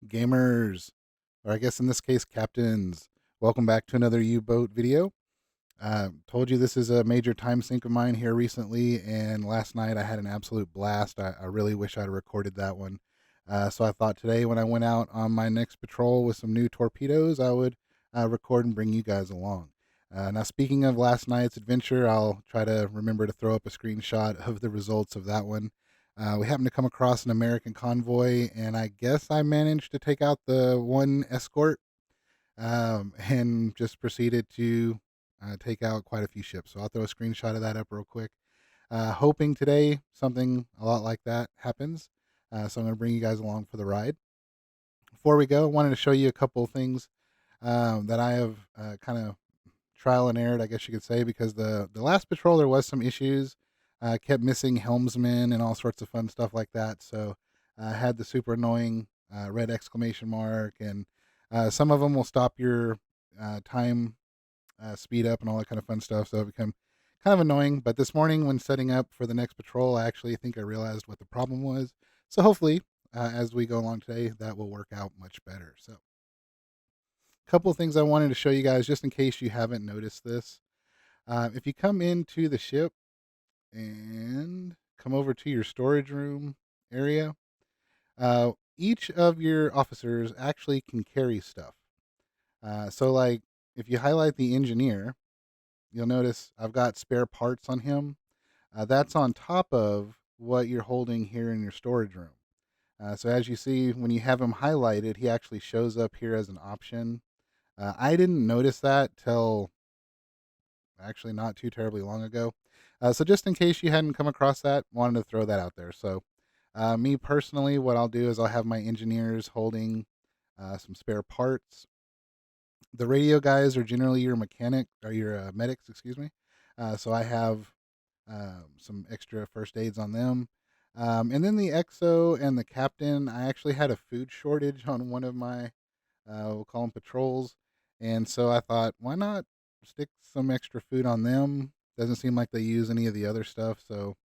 Gamers, or I guess in this case, captains. Welcome back to another U-boat video. Told you this is a major time sink of mine here recently, and last night I had an absolute blast. I really wish I'd recorded that one. So I thought today, when I went out on my next patrol with some new torpedoes, I would record and bring you guys along. Now, speaking of last night's adventure, I'll try to remember to throw up a screenshot of the results of that one. We happened to come across an American convoy, and I guess I managed to take out the one escort and just proceeded to take out quite a few ships. So I'll throw a screenshot of that up real quick. Hoping today something a lot like that happens. So I'm going to bring you guys along for the ride. Before we go, I wanted to show you a couple of things that I have kind of trial and error, I guess you could say, because the last patrol there was some issues. Kept missing helmsmen and all sorts of fun stuff like that. So I had the super annoying red exclamation mark, and some of them will stop your time speed up and all that kind of fun stuff. So it became kind of annoying. But this morning, when setting up for the next patrol, I actually think I realized what the problem was. So hopefully, as we go along today, that will work out much better. So a couple of things I wanted to show you guys, just in case you haven't noticed this. If you come into the ship and come over to your storage room area, each of your officers actually can carry stuff. So, like, if you highlight the engineer, you'll notice I've got spare parts on him. That's on top of what you're holding here in your storage room. So, as you see, when you have him highlighted, he actually shows up here as an option. I didn't notice that till actually not too terribly long ago. So just in case you hadn't come across that, wanted to throw that out there. So me personally, what I'll do is I'll have my engineers holding some spare parts. The radio guys are generally your mechanic or your medics, excuse me. So I have some extra first aids on them. And then the XO and the captain, I actually had a food shortage on one of my, we'll call them patrols. And so I thought, why not stick some extra food on them? Doesn't seem like they use any of the other stuff. So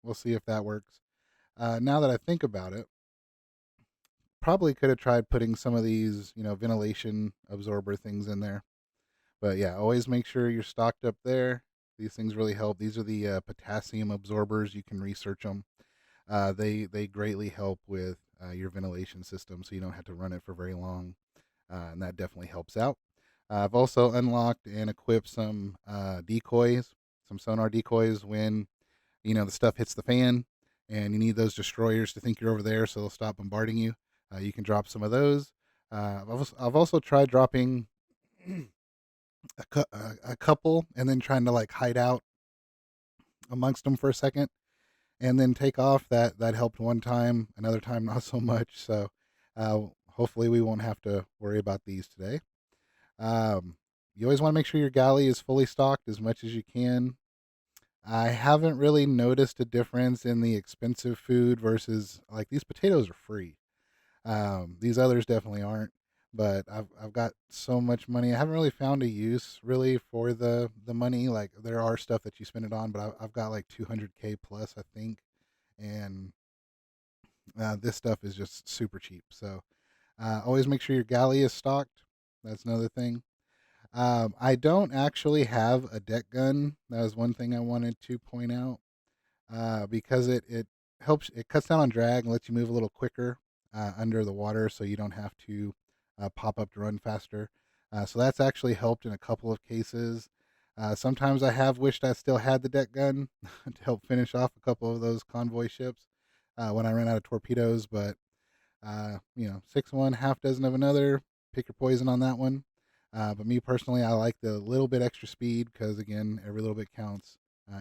we'll see if that works. Now that I think about it, probably could have tried putting some of these, ventilation absorber things in there. But yeah, always make sure you're stocked up there. These things really help. These are the potassium absorbers. You can research them. They greatly help with your ventilation system, so you don't have to run it for very long, and that definitely helps out. I've also unlocked and equipped some decoys, some sonar decoys when the stuff hits the fan, and you need those destroyers to think you're over there, so they'll stop bombarding you. You can drop some of those. I've also tried dropping a couple and then trying to like hide out amongst them for a second and then take off. That helped one time, another time not so much. So hopefully we won't have to worry about these today. You always want to make sure your galley is fully stocked as much as you can. I haven't really noticed a difference in the expensive food versus, like, these potatoes are free. These others definitely aren't. But I've got so much money. I haven't really found a use really for the money. Like, there are stuff that you spend it on, but I've got like 200K plus, I think, and this stuff is just super cheap. So always make sure your galley is stocked. That's another thing. I don't actually have a deck gun. That was one thing I wanted to point out because it helps. It cuts down on drag and lets you move a little quicker under the water, so you don't have to pop up to run faster. So that's actually helped in a couple of cases. Sometimes I have wished I still had the deck gun to help finish off a couple of those convoy ships when I ran out of torpedoes. But 6 one, half dozen of another. Pick your poison on that one. But me personally, I like the little bit extra speed because, again, every little bit counts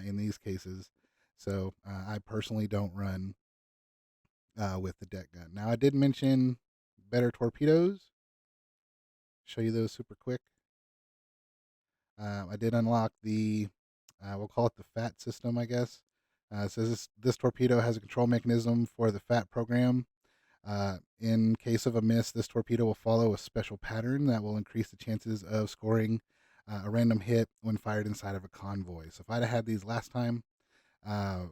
in these cases. So I personally don't run with the deck gun. Now, I did mention better torpedoes. Show you those super quick. I did unlock the, we'll call it the FAT system, I guess. It says this torpedo has a control mechanism for the FAT program. In case of a miss, this torpedo will follow a special pattern that will increase the chances of scoring a random hit when fired inside of a convoy. So if I'd have had these last time, uh,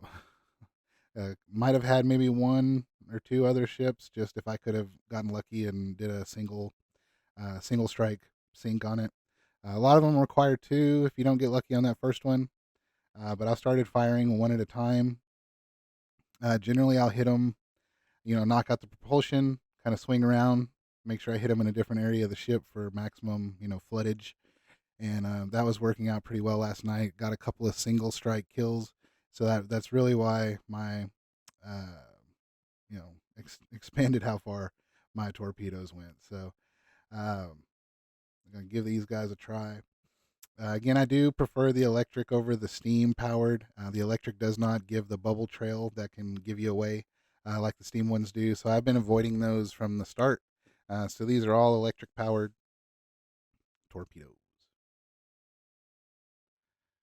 Might have had maybe one or two other ships, just if I could have gotten lucky and did a single strike sink on it. A lot of them require two if you don't get lucky on that first one. But I started firing one at a time. Generally, I'll hit them, knock out the propulsion, kind of swing around, make sure I hit them in a different area of the ship for maximum, floodage. And that was working out pretty well last night. Got a couple of single strike kills, so that's really why my, uh, expanded how far my torpedoes went. So I'm gonna give these guys a try. Again, I do prefer the electric over the steam powered. The electric does not give the bubble trail that can give you away like the steam ones do. So I've been avoiding those from the start. So these are all electric powered torpedoes.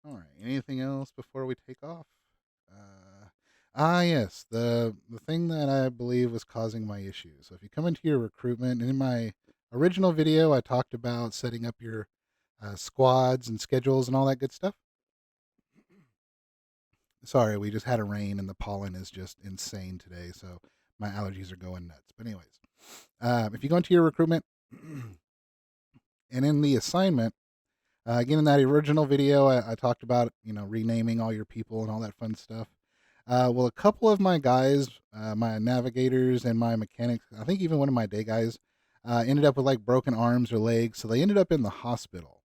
All right. Anything else before we take off? Yes. The thing that I believe was causing my issue. So if you come into your recruitment, and in my original video, I talked about setting up your squads and schedules and all that good stuff. Sorry, we just had a rain and the pollen is just insane today, so my allergies are going nuts. But anyways, if you go into your recruitment and in the assignment, again in that original video, I talked about renaming all your people and all that fun stuff. Well, a couple of my guys, my navigators and my mechanics, I think even one of my day guys, ended up with like broken arms or legs, so they ended up in the hospital.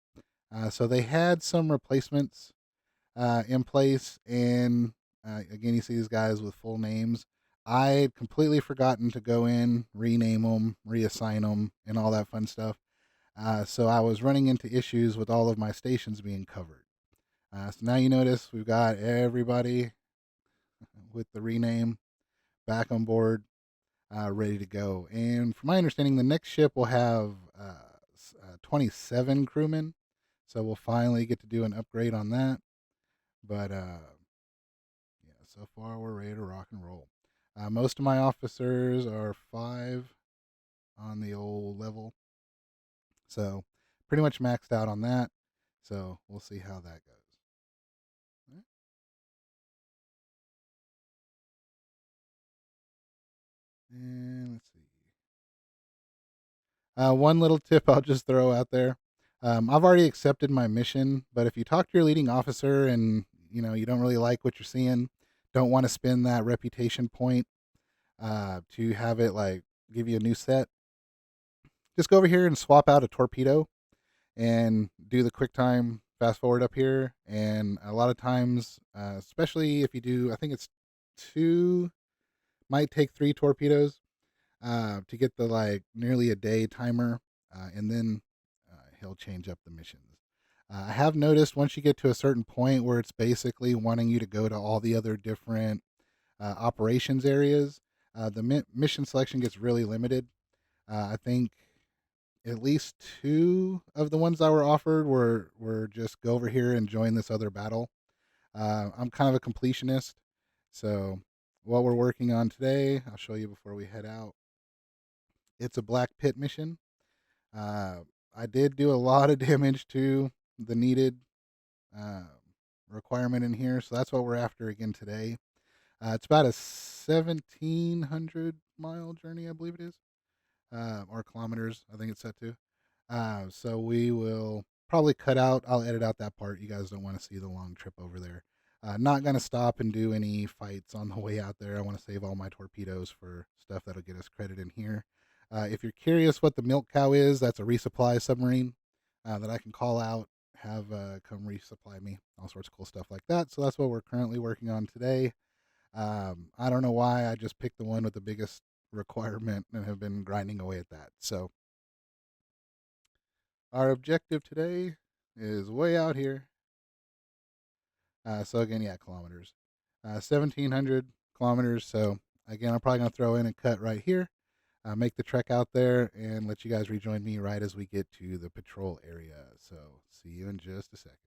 So they had some replacements in place. And again, you see these guys with full names. I had completely forgotten to go in, rename them, reassign them, and all that fun stuff. So I was running into issues with all of my stations being covered. So now you notice we've got everybody with the rename back on board, ready to go. And from my understanding, the next ship will have 27 crewmen. So we'll finally get to do an upgrade on that. But yeah, so far we're ready to rock and roll. Most of my officers are 5 on the old level, so pretty much maxed out on that. So we'll see how that goes. And let's see. One little tip I'll just throw out there. I've already accepted my mission, but if you talk to your leading officer and you don't really like what you're seeing, don't want to spend that reputation point to have it like give you a new set, just go over here and swap out a torpedo and do the quick time fast forward up here. And a lot of times, especially if you do, I think it's 2, might take 3 torpedoes to get the like nearly a day timer, and then he'll change up the missions. I have noticed once you get to a certain point where it's basically wanting you to go to all the other different operations areas, the mission selection gets really limited. I think at least 2 of the ones that were offered were just go over here and join this other battle. I'm kind of a completionist, so what we're working on today, I'll show you before we head out. It's a black pit mission. Uh, I did do a lot of damage to the needed uh, requirement in here, so that's what we're after again today. It's about a 1,700-mile journey, I believe it is, or kilometers, I think it's set to. So we will probably cut out, I'll edit out that part. You guys don't want to see the long trip over there. Not going to stop and do any fights on the way out there. I want to save all my torpedoes for stuff that'll get us credit in here. If you're curious what the milk cow is, that's a resupply submarine that I can call out, have come resupply me, all sorts of cool stuff like that. So that's what we're currently working on today. I don't know why I just picked the one with the biggest requirement and have been grinding away at that. So our objective today is way out here. So again, yeah, kilometers, 1,700 kilometers. So again, I'm probably gonna throw in and cut right here, make the trek out there, and let you guys rejoin me right as we get to the patrol area. So see you in just a second.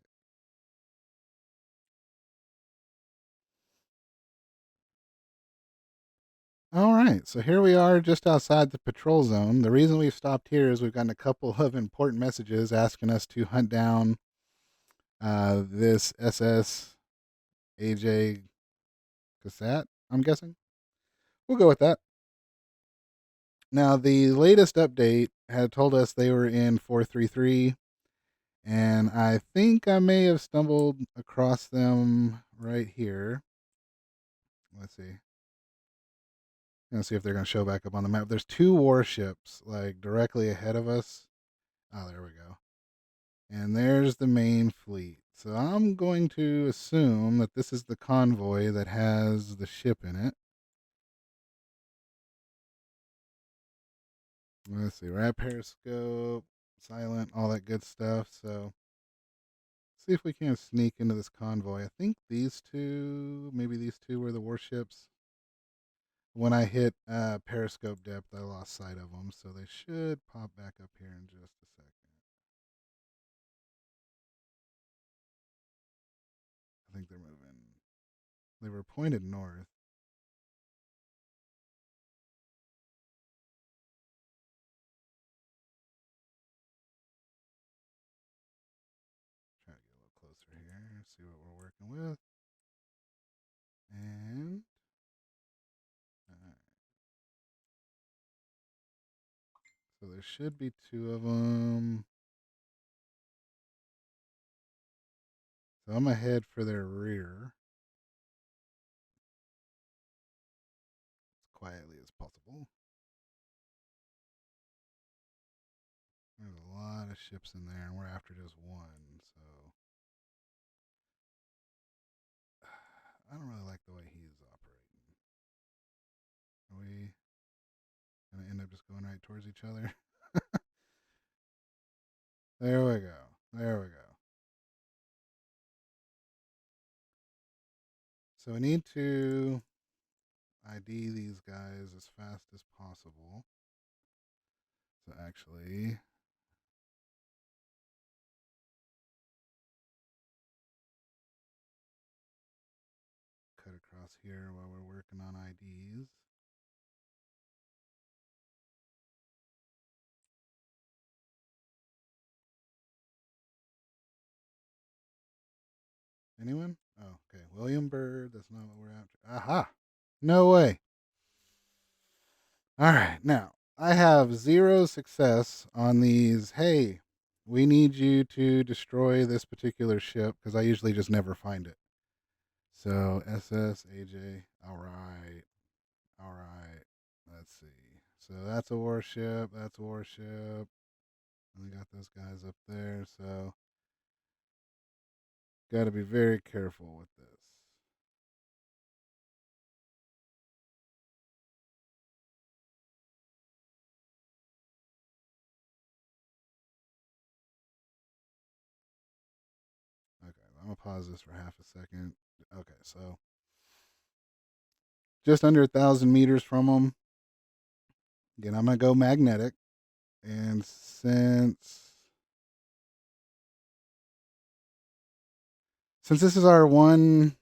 All right, so here we are just outside the patrol zone. The reason we've stopped here is we've gotten a couple of important messages asking us to hunt down this SS AJ cassette. I'm guessing. We'll go with that. Now, the latest update had told us they were in 4.3.3, and I think I may have stumbled across them right here. Let's see. Let's see if they're going to show back up on the map. There's two warships like directly ahead of us. Oh, there we go. And there's the main fleet. So I'm going to assume that this is the convoy that has the ship in it. Let's see, we're at Periscope, silent, all that good stuff. So see if we can sneak into this convoy. I think these two, maybe these two were the warships. When I hit Periscope depth, I lost sight of them. So they should pop back up here in just a second. I think they're moving. They were pointed north. Try to get a little closer here, see what we're working with. And so there should be two of them. So I'm ahead for their rear as quietly as possible. There's a lot of ships in there, and we're after just one. So I don't really like the way he's operating. Are we gonna end up just going right towards each other? There we go. There we go. So we need to ID these guys as fast as possible. So actually, cut across here while we're working on IDs. Anyone? Oh, okay. William Byrd. That's not what we're after. Aha! No way. All right. Now, I have zero success on these. Hey, we need you to destroy this particular ship because I usually just never find it. So, SS, AJ. All right. All right. Let's see. So, that's a warship. That's a warship. And we got those guys up there. So, got to be very careful with this. Okay, I'm gonna pause this for half a second. Okay, so just under 1,000 meters from them. Again, I'm gonna go magnetic, and since this is our one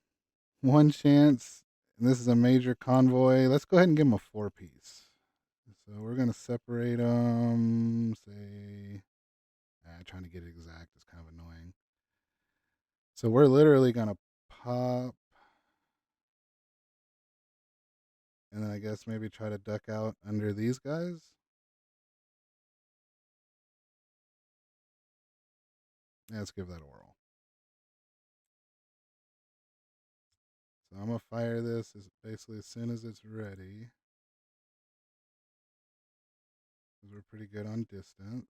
chance, and this is a major convoy, let's go ahead and give them a 4-piece. So we're gonna separate them. Say, trying to get it exact is kind of annoying. So we're literally gonna pop, and then I guess maybe try to duck out under these guys. Yeah, let's give that a whirl. So I'm gonna fire this as basically as soon as it's ready. Because we're pretty good on distance.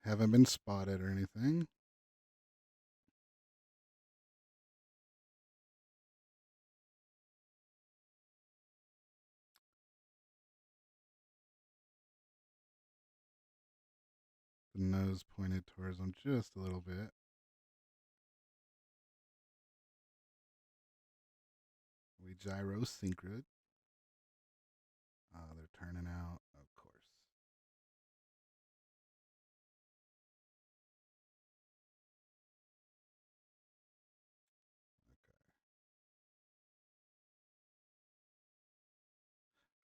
Haven't been spotted or anything. The nose pointed towards them just a little bit. We gyro synchroed. Oh, they're turning out, of course. Okay.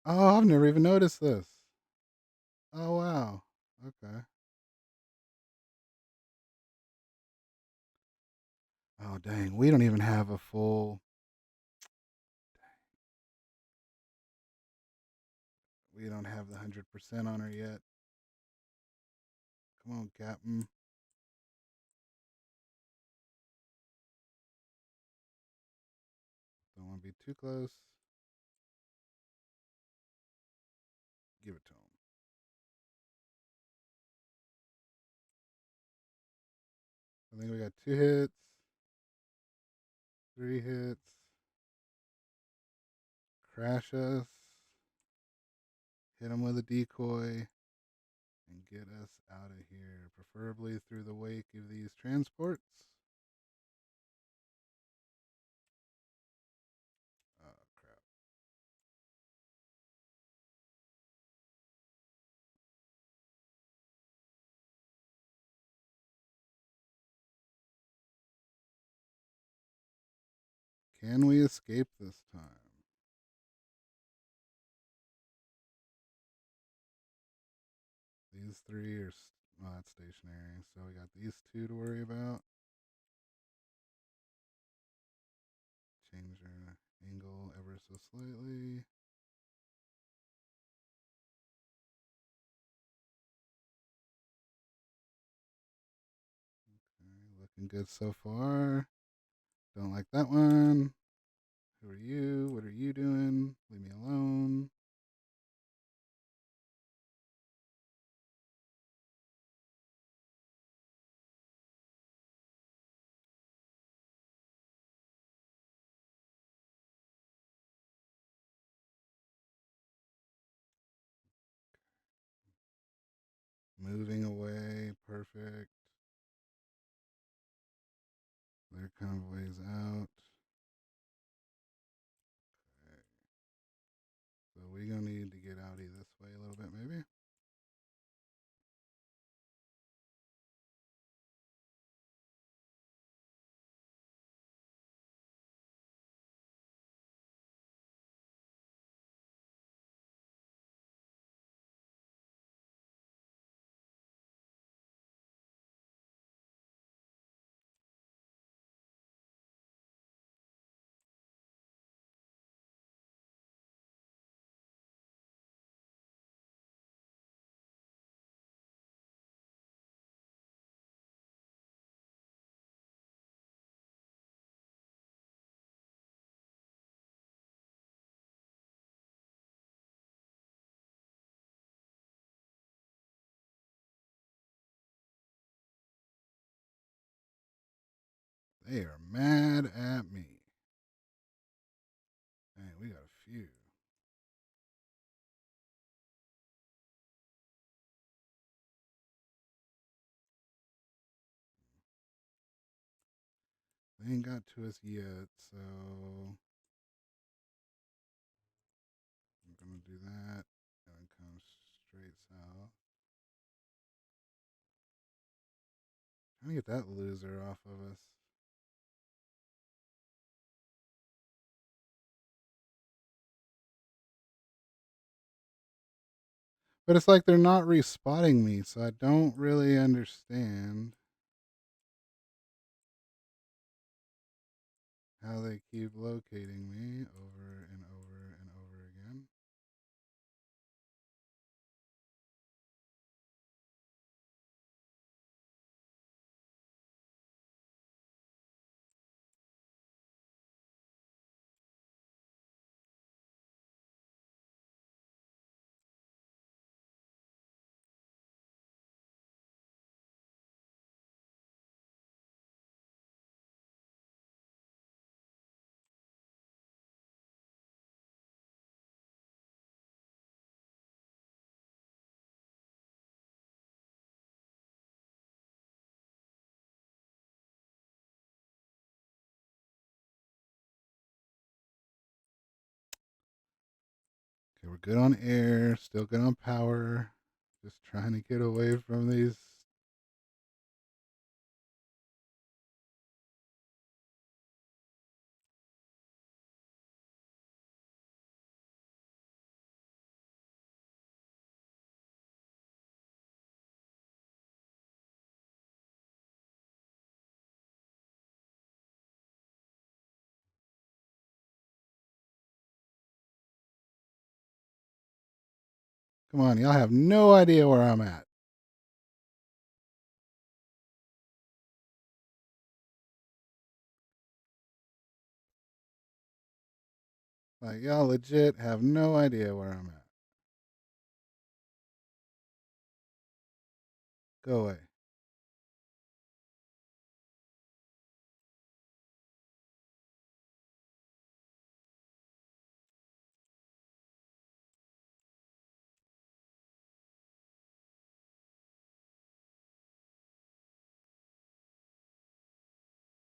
Oh, I've never even noticed this. Oh, wow. Okay. Oh, dang. We don't even have a full. We don't have the 100% on her yet. Come on, Captain. Don't want to be too close. Give it to him. I think we got 2 hits, 3 hits. Crash us. Hit him with a decoy. And get us out of here. Preferably through the wake of these transports. Oh, crap. Can we escape this time? These 3 are not stationary, so we got these 2 to worry about. Change our angle ever so slightly. Okay, looking good so far. Don't like that one. Who are you? What are you doing? Leave me alone. Moving away. Perfect. Their convoy's out. Okay. So we're going to need to get outy this way a little bit, maybe. They are mad at me. Man, we got a few. They ain't got to us yet, so I'm going to do that and come straight south. Trying to get that loser off of us. But it's like they're not respotting me, so I don't really understand how they keep locating me over and over and over again. Okay, we're good on air, still good on power. Just trying to get away from these. Come on, y'all have no idea where I'm at. Like, y'all legit have no idea where I'm at. Go away.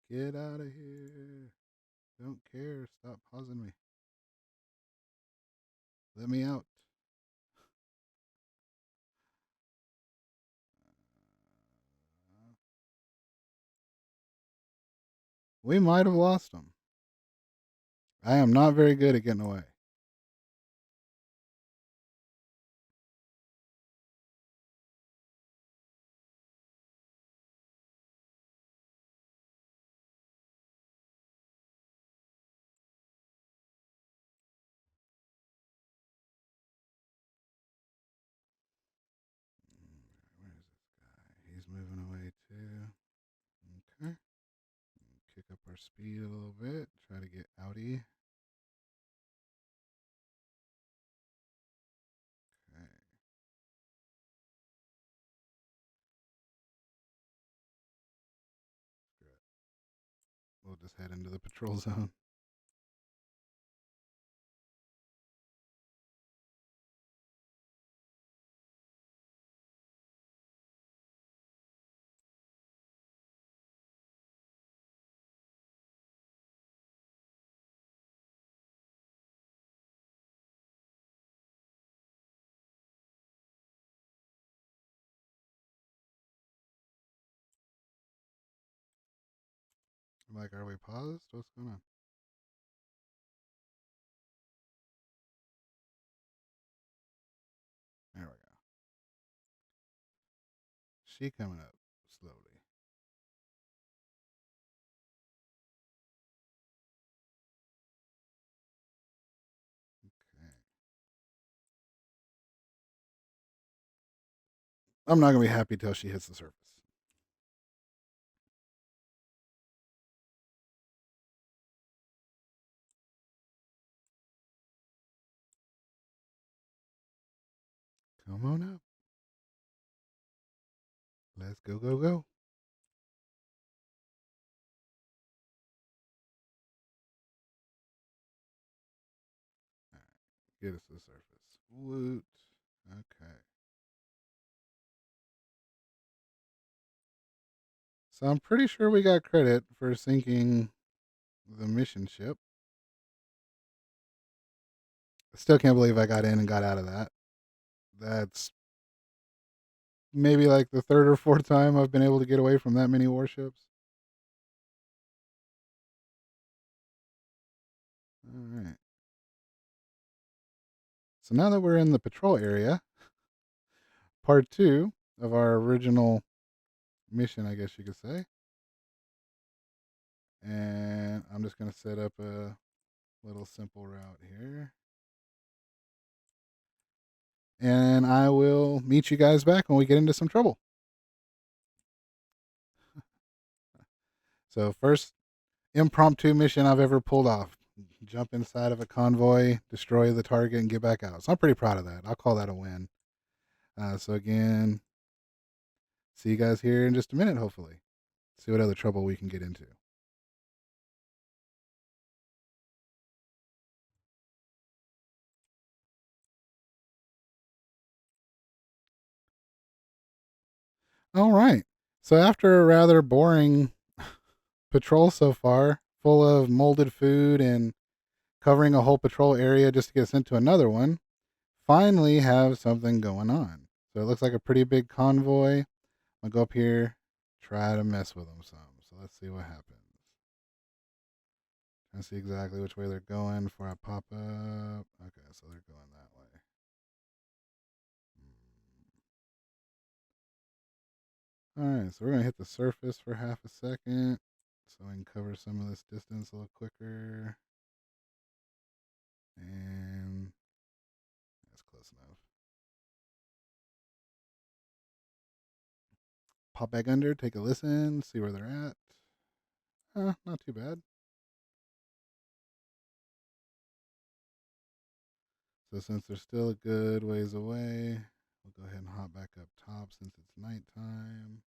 Get out of here. Don't care. Stop pausing me. Let me out. We might have lost him. I am not very good at getting away. Where is this guy? He's moving away too. Okay. Kick up our speed a little bit. Try to get outie. Okay. We'll just head into the patrol zone. I'm like, are we paused? What's going on? There we go. She coming up slowly. Okay. I'm not gonna be happy till she hits the surface. Come on up. Let's go, go, go. All right. Get us to the surface. Woot. Okay. So I'm pretty sure we got credit for sinking the mission ship. I still can't believe I got in and got out of that. That's maybe like the third or fourth time I've been able to get away from that many warships. All right. So now that we're in the patrol area, part two of our original mission, I guess you could say. And I'm just going to set up a little simple route here. And I will meet you guys back when we get into some trouble. So, first impromptu mission I've ever pulled off: jump inside of a convoy, destroy the target, and get back out. So, I'm pretty proud of that. I'll call that a win. So, again, see you guys here in just a minute, hopefully. See what other trouble we can get into. All right. So, after a rather boring patrol so far, full of molded food and covering a whole patrol area just to get us into another one, finally have something going on. So it looks like a pretty big convoy. I'll go up here, try to mess with them some. So let's see what happens. Trying to see exactly which way they're going before I pop up. Okay, so they're going that way. All right, so we're going to hit the surface for half a second so I can cover some of this distance a little quicker. And that's close enough. pop back under, take a listen, see where they're at. Not too bad. So since they're still a good ways away, we'll go ahead and hop back up top since it's nighttime.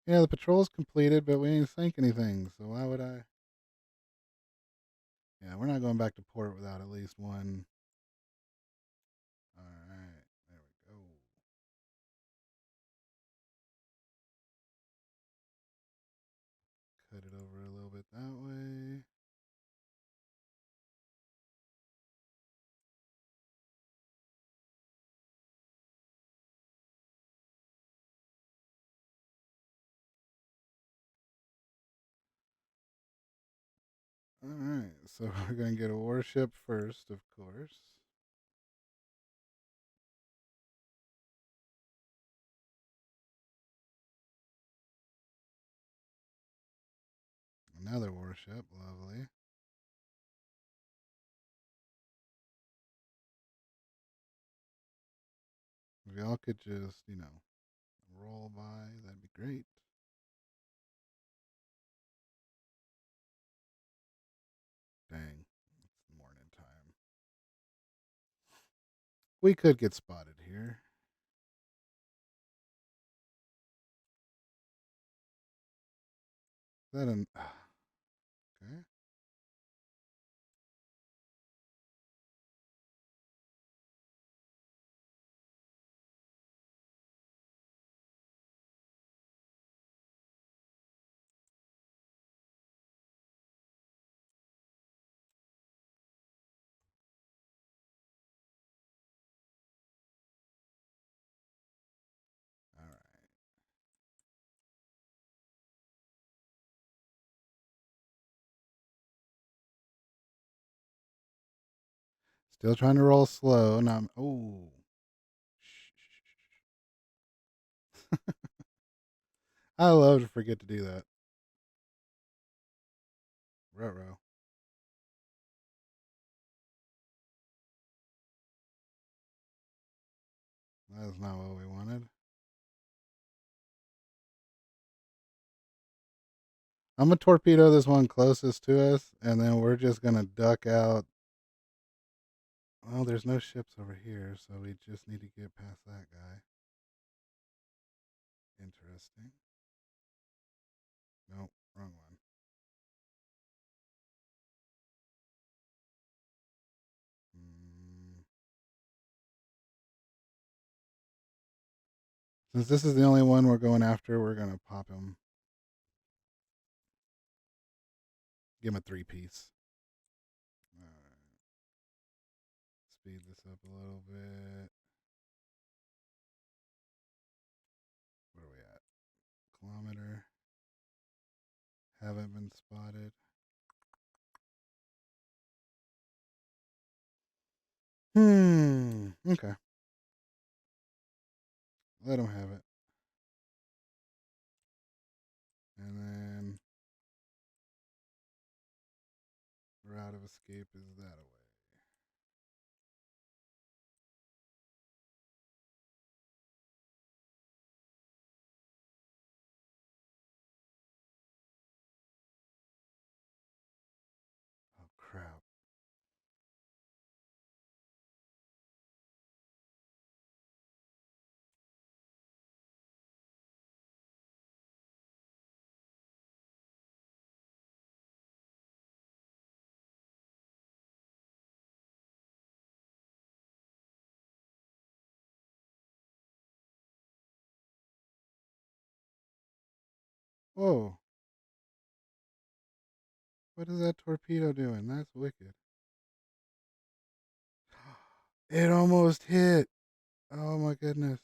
Yeah, the patrol's completed, but we didn't sink anything, so why would I? Yeah, we're not going back to port without at least one. All right, there we go. Cut it over a little bit that way. All right, so we're going to get a warship first, of course. Another warship, lovely. If y'all could just, roll by, that'd be great. Dang, it's morning time. We could get spotted here. Is that an. Okay. All right. Still trying to roll slow. Now I'm. Oh. I love to forget to do that. Ruh-roh. That's not what we wanted. I'm going to torpedo this one closest to us, and then we're just going to duck out. Well, there's no ships over here, so we just need to get past that guy. Interesting. Nope, wrong one. Mm. Since this is the only one we're going after, we're going to pop him. Give him a 3-piece. All right. Speed this up a little bit. Where are we at? Kilometer. Haven't been spotted. Okay. Let him have it. And then route of escape is that way. Oh, crap. Whoa. What is that torpedo doing? That's wicked. It almost hit. Oh, my goodness.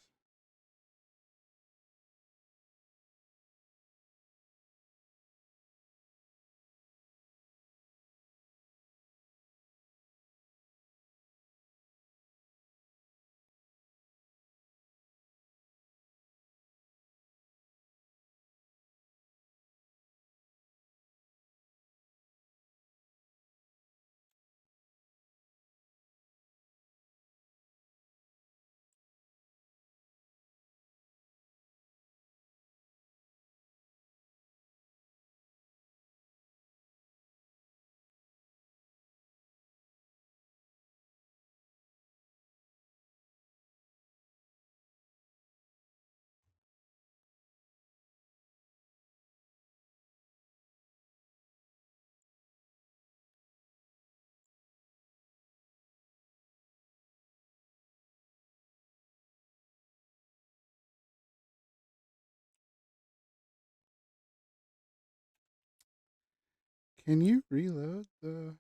Can you reload the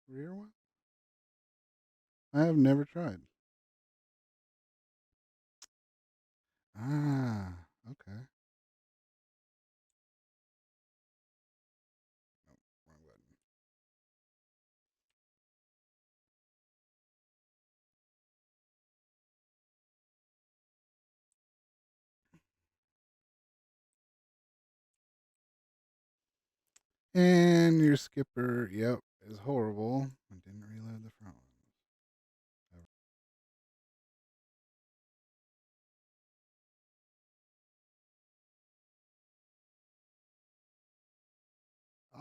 rear one? I have never tried. Ah, okay. Wrong button. And your skipper, yep, is horrible. I didn't reload the front one.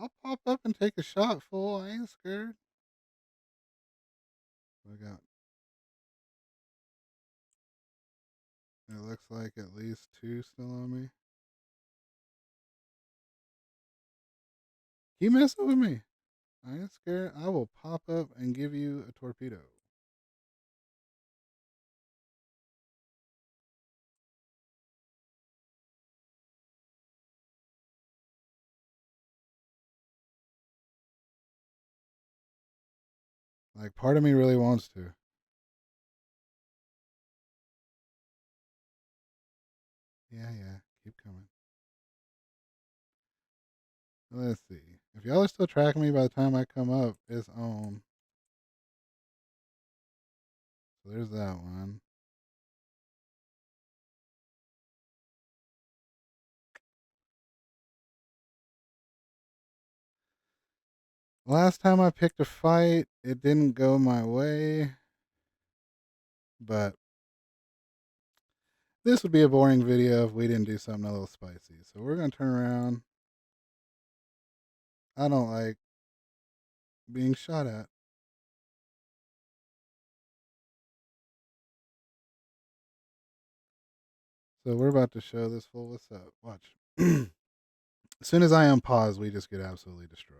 I'll pop up and take a shot, fool. I ain't scared. I got. It looks like at least two still on me. Keep messing with me. I ain't scared. I will pop up and give you a torpedo. Like, part of me really wants to. Yeah, yeah. Keep coming. Let's see. If y'all are still tracking me by the time I come up, it's on. So there's that one. Last time I picked a fight, it didn't go my way. But this would be a boring video if we didn't do something a little spicy. So we're going to turn around. I don't like being shot at. So we're about to show this fool what's up. Watch. As soon as I unpause, we just get absolutely destroyed.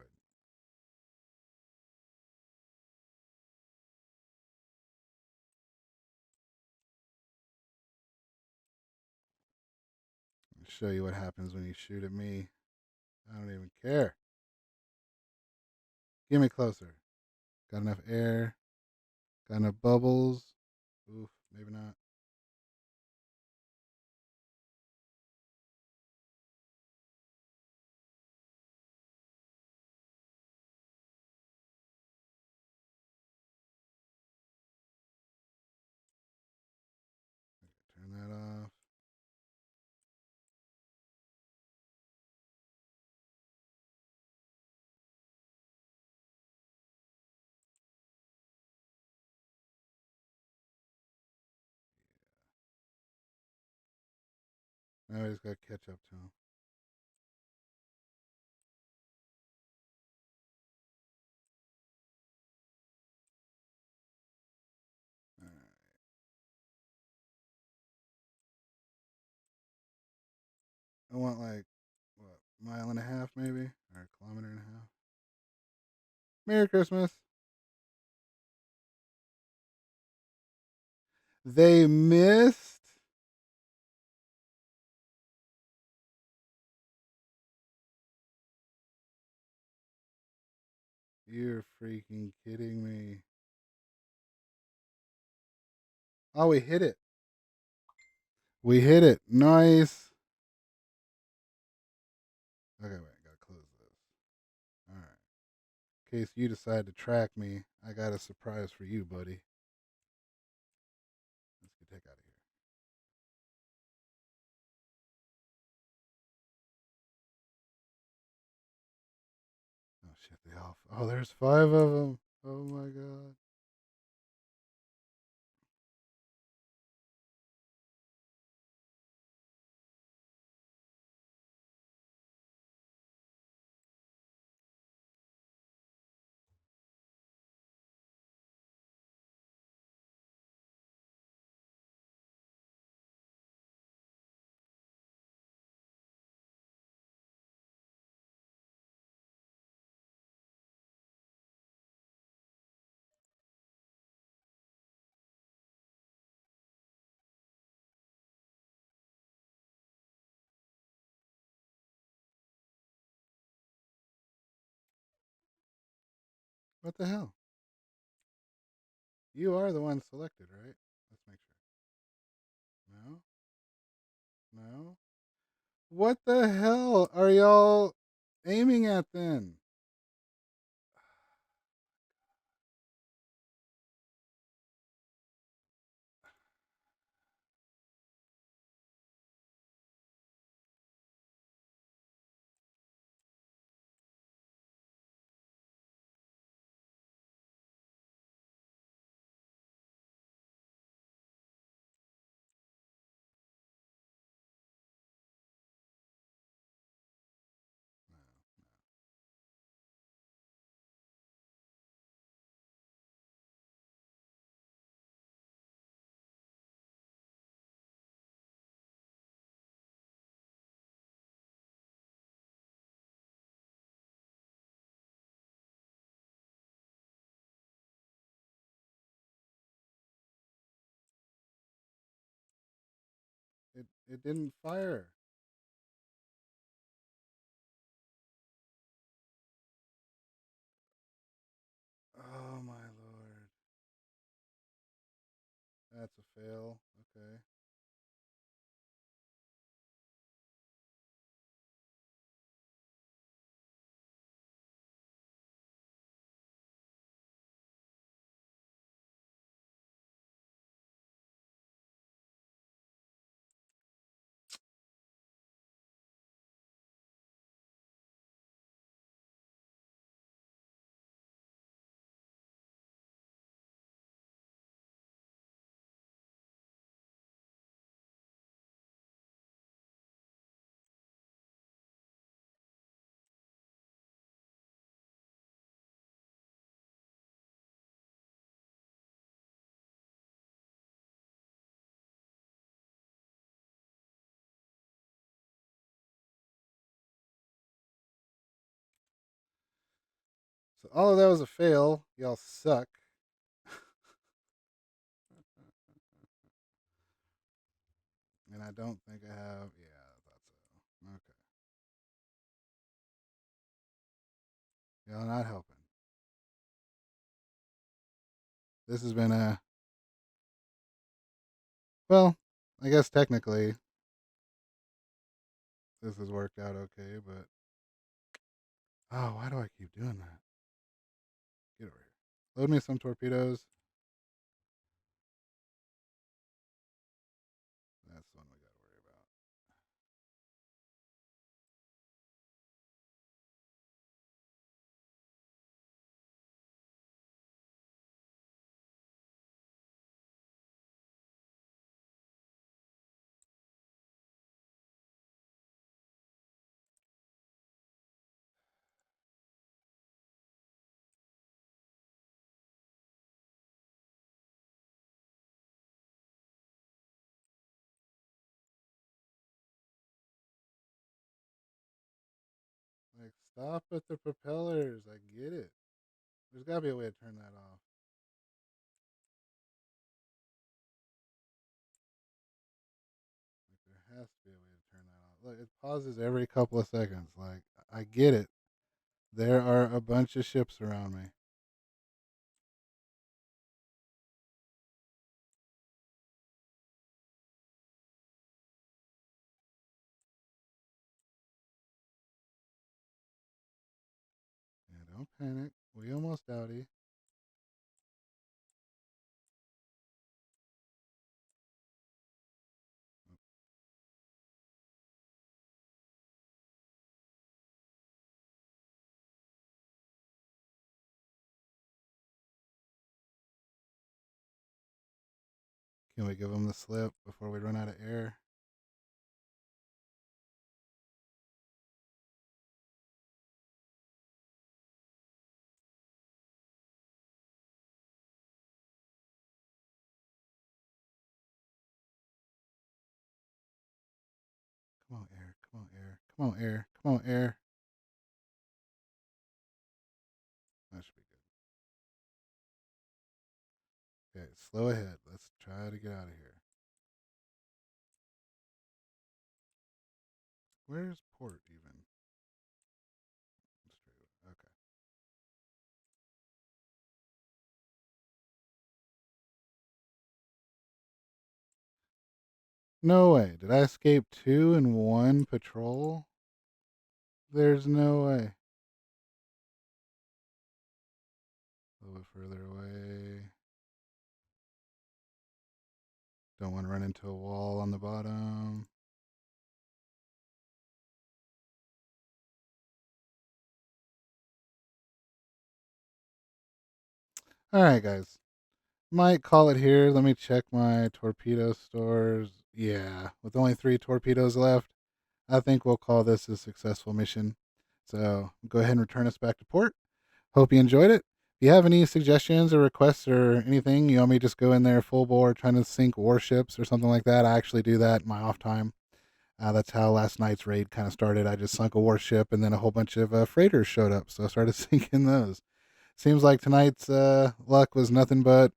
I'll show you what happens when you shoot at me. I don't even care. Get me closer. Got enough air. Got enough bubbles. Oof, maybe not. Turn that off. Now I just got to catch up to him. All right. I want like, what, mile and a half maybe? Or a kilometer and a half. Merry Christmas. They missed. You're freaking kidding me. Oh, we hit it. We hit it. Nice. Okay, wait. Gotta close this. All right. In case you decide to track me, I got a surprise for you, buddy. Let's get the heck out of here. Oh, shit. They off. Oh, there's five of them. Oh, my God. What the hell? You are the one selected, right? Let's make sure. No? No? What the hell are y'all aiming at then? It didn't fire. Oh my lord. That's a fail. Okay. So all of that was a fail. Y'all suck. And I don't think I have. Yeah, I thought so. Okay. Y'all not helping. This has been a. Well, I guess technically this has worked out okay, but. Oh, why do I keep doing that? Get over here. Load me some torpedoes. That's the one we got to worry about. Like, stop at the propellers. I get it. There's got to be a way to turn that off. Like, there has to be a way to turn that off. Look, it pauses every couple of seconds. Like, I get it. There are a bunch of ships around me. Yeah, don't panic. We almost outie. Can we give them the slip before we run out of air? Come on, air. Come on, air. Come on, air. Come on, air. That should be good. Okay, slow ahead. Let's try to get out of here. Where's port even? Straight. Okay. No way. Did I escape 2 in 1 patrol? There's no way. A little bit further away. Don't want to run into a wall on the bottom. Alright, guys. Might call it here. Let me check my torpedo stores. Yeah, with only 3 torpedoes left, I think we'll call this a successful mission. So go ahead and return us back to port. Hope you enjoyed it. If you have any suggestions or requests or anything, you want me to just go in there full bore trying to sink warships or something like that, I actually do that in my off time. That's how last night's raid kind of started. I just sunk a warship and then a whole bunch of freighters showed up. So I started sinking those. Seems like tonight's luck was nothing but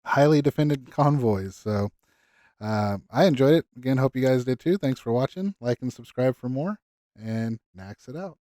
highly defended convoys. So I enjoyed it. Again, hope you guys did too. Thanks for watching. Like and subscribe for more. And Nax it out.